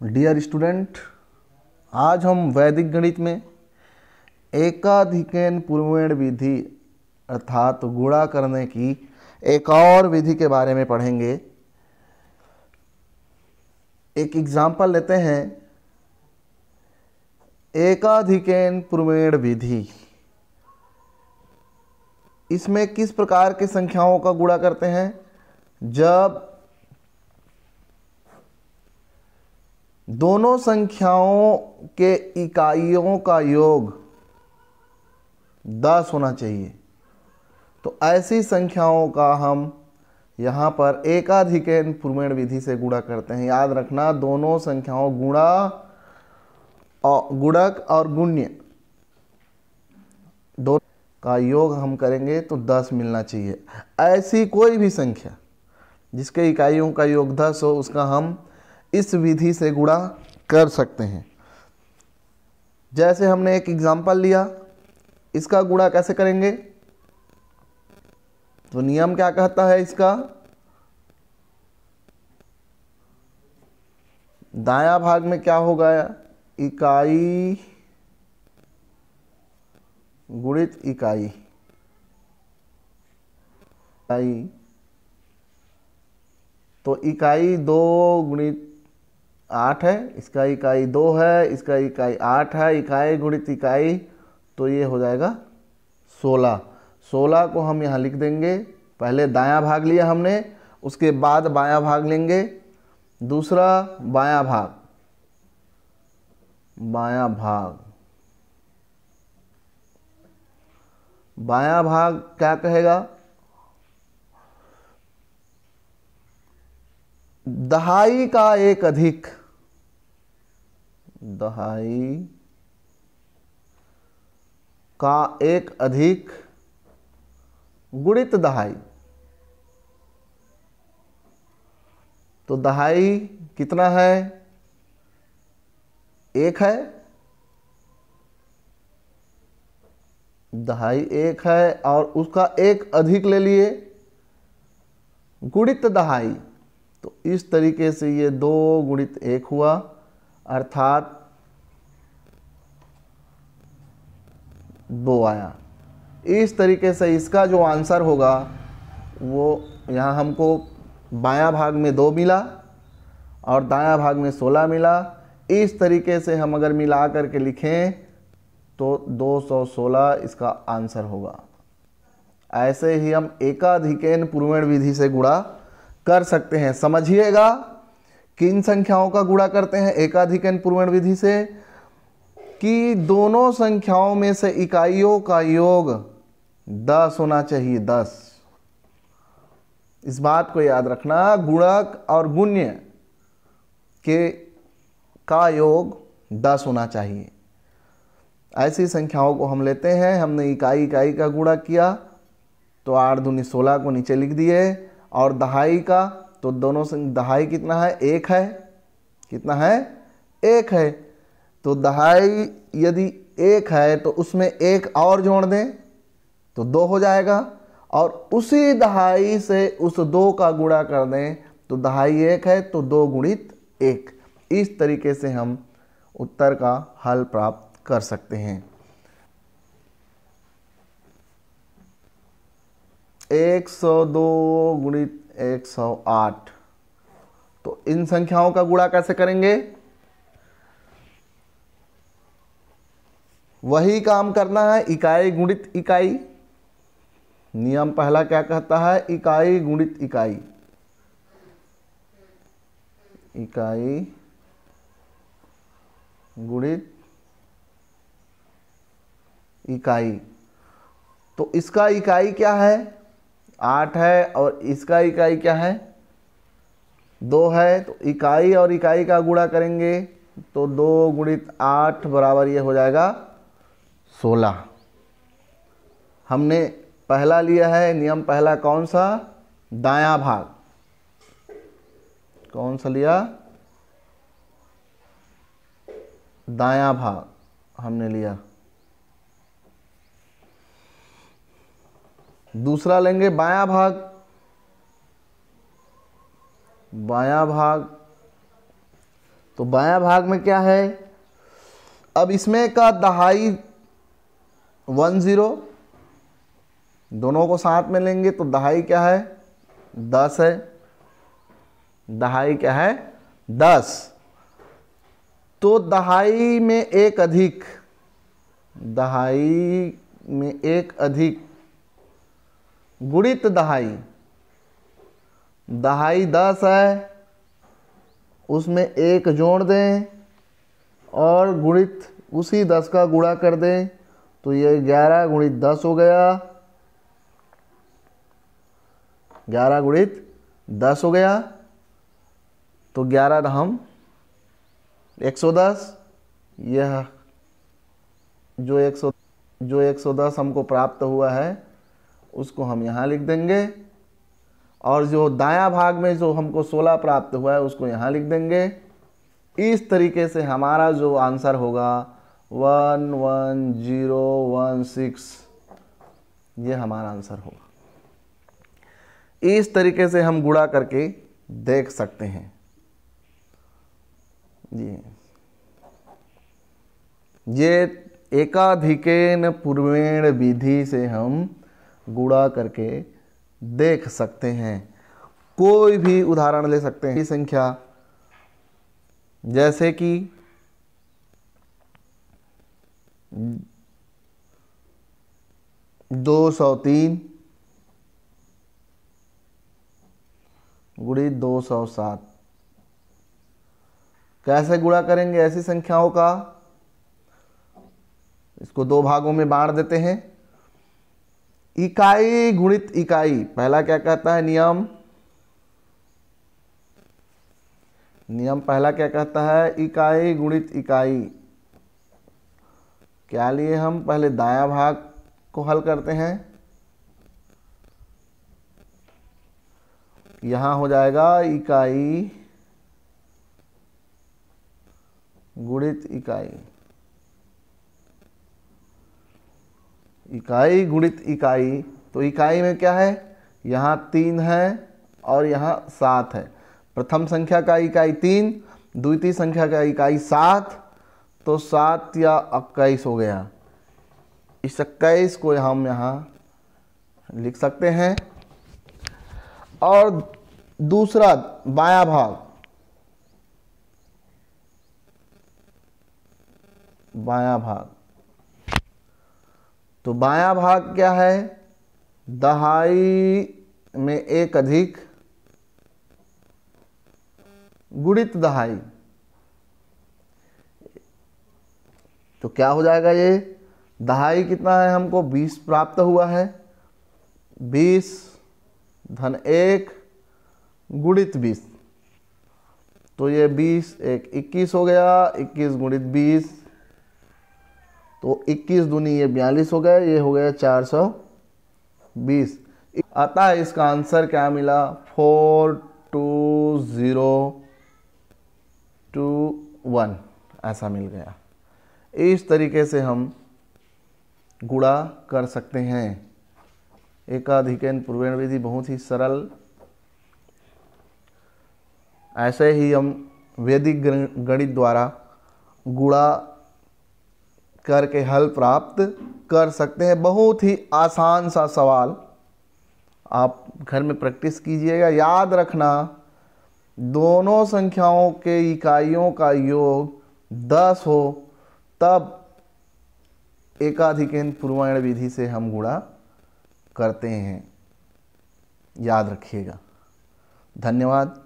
Dear student, आज हम वैदिक गणित में एकाधिकन पूर्वेण विधि अर्थात गुणा करने की एक और विधि के बारे में पढ़ेंगे। एक एग्जाम्पल लेते हैं। एकाधिकन पूर्वेण विधि, इसमें किस प्रकार की संख्याओं का गुणा करते हैं? जब दोनों संख्याओं के इकाइयों का योग 10 होना चाहिए, तो ऐसी संख्याओं का हम यहाँ पर एकाधिकन पूर्वेण विधि से गुणा करते हैं। याद रखना, दोनों संख्याओं गुणक और गुण्य दोनों का योग हम करेंगे तो 10 मिलना चाहिए। ऐसी कोई भी संख्या जिसके इकाइयों का योग 10 हो, उसका हम इस विधि से गुणा कर सकते हैं। जैसे हमने एक एग्जाम्पल लिया, इसका गुणा कैसे करेंगे? तो नियम क्या कहता है इसका? दायां भाग में क्या होगा? इकाई गुणित इकाई। तो इकाई 2 गुणित 8 है, इसका इकाई 2 है, इसका इकाई 8 है, इकाई गुणित इकाई, तो ये हो जाएगा 16। 16 को हम यहाँ लिख देंगे। पहले दायां भाग लिया हमने, उसके बाद बायां भाग लेंगे। दूसरा बायां भाग, बायां भाग क्या कहेगा? दहाई का एक अधिक, दहाई का एक अधिक गुणित दहाई। तो दहाई कितना है? 1 है। दहाई 1 है और उसका एक अधिक ले लिए गुणित दहाई। तो इस तरीके से ये 2 गुणित 1 हुआ, अर्थात 2 आया। इस तरीके से इसका जो आंसर होगा वो यहाँ हमको बायां भाग में 2 मिला और दायां भाग में 16 मिला। इस तरीके से हम अगर मिला करके लिखें तो 216 इसका आंसर होगा। ऐसे ही हम एकाधिकन पूर्वेण विधि से गुणा कर सकते हैं। समझिएगा, किन संख्याओं का गुणा करते हैं एकाधिकन पूर्वेण विधि से? कि दोनों संख्याओं में से इकाइयों का योग 10 होना चाहिए। 10, इस बात को याद रखना, गुणक और गुण्य के का योग 10 होना चाहिए। ऐसी संख्याओं को हम लेते हैं। हमने इकाई का गुणा किया तो 8 दूनी 16 को नीचे लिख दिए, और दहाई का, तो दोनों दहाई कितना है? 1 है। कितना है? 1 है। तो दहाई यदि 1 है तो उसमें 1 और जोड़ दें तो 2 हो जाएगा, और उसी दहाई से उस 2 का गुणा कर दें तो दहाई 1 है तो 2 गुणित 1। इस तरीके से हम उत्तर का हल प्राप्त कर सकते हैं। 102 गुणित 108। तो इन संख्याओं का गुणा कैसे करेंगे? वही काम करना है, इकाई गुणित इकाई। नियम पहला क्या कहता है? इकाई गुणित इकाई। इकाई गुणित इकाई। तो इसका इकाई क्या है? 8 है, और इसका इकाई क्या है? 2 है। तो इकाई और इकाई का गुणा करेंगे तो 2 गुणित 8 बराबर ये हो जाएगा 16। हमने पहला लिया है नियम पहला, कौन सा? दायां भाग। कौन सा लिया? दायां भाग हमने लिया। दूसरा लेंगे बायां भाग। बायां भाग तो बायां भाग में क्या है, अब इसमें का दहाई 10, दोनों को साथ में लेंगे तो दहाई क्या है 10 है, दहाई क्या है 10। तो दहाई में एक अधिक, दहाई में एक अधिक गुणित दहाई, दहाई 10 है, उसमें एक जोड़ दें और गुणित उसी 10 का गुणा कर दें, तो ये 11 गुणित 10 हो गया, 11 गुणित 10 हो गया। तो 11 हम 110, यह जो 110 हमको प्राप्त हुआ है उसको हम यहाँ लिख देंगे, और जो दायां भाग में जो हमको 16 प्राप्त हुआ है उसको यहाँ लिख देंगे। इस तरीके से हमारा जो आंसर होगा 11016, ये हमारा आंसर होगा। इस तरीके से हम गुणा करके देख सकते हैं जी। ये एकाधिकेन पूर्वेण विधि से हम गुणा करके देख सकते हैं। कोई भी उदाहरण ले सकते हैं, संख्या जैसे कि 203 गुणित 207, कैसे गुणा करेंगे ऐसी संख्याओं का, इसको दो भागों में बांट देते हैं। इकाई गुणित इकाई, पहला क्या कहता है नियम, नियम पहला क्या कहता है, इकाई गुणित इकाई। क्या लिए हम पहले दायां भाग को हल करते हैं, यहां हो जाएगा इकाई गुणित इकाई, इकाई गुणित इकाई। तो इकाई में क्या है, यहाँ 3 है और यहाँ 7 है। प्रथम संख्या का इकाई 3, द्वितीय संख्या का इकाई 7, तो 7 या 21 हो गया। इस 21 को हम यहाँ लिख सकते हैं। और दूसरा बायां भाग, बायां भाग, तो बायां भाग क्या है, दहाई में एक अधिक गुणित दहाई। तो क्या हो जाएगा, ये दहाई कितना है हमको 20 प्राप्त हुआ है, 20 धन 1 गुणित 20, तो ये 20 एक 21 हो गया, 21 गुणित 20, तो 21 दूनी ये 42 हो गया, ये हो गया 420। अतः इसका आंसर क्या मिला, 42021 ऐसा मिल गया। इस तरीके से हम गुणा कर सकते हैं। एकाधिकेन पूर्वेण विधि बहुत ही सरल। ऐसे ही हम वैदिक गणित द्वारा गुणा करके हल प्राप्त कर सकते हैं। बहुत ही आसान सा सवाल, आप घर में प्रैक्टिस कीजिएगा। याद रखना, दोनों संख्याओं के इकाइयों का योग 10 हो तब एकाधिकेन पूर्वेण विधि से हम गुणा करते हैं। याद रखिएगा। धन्यवाद।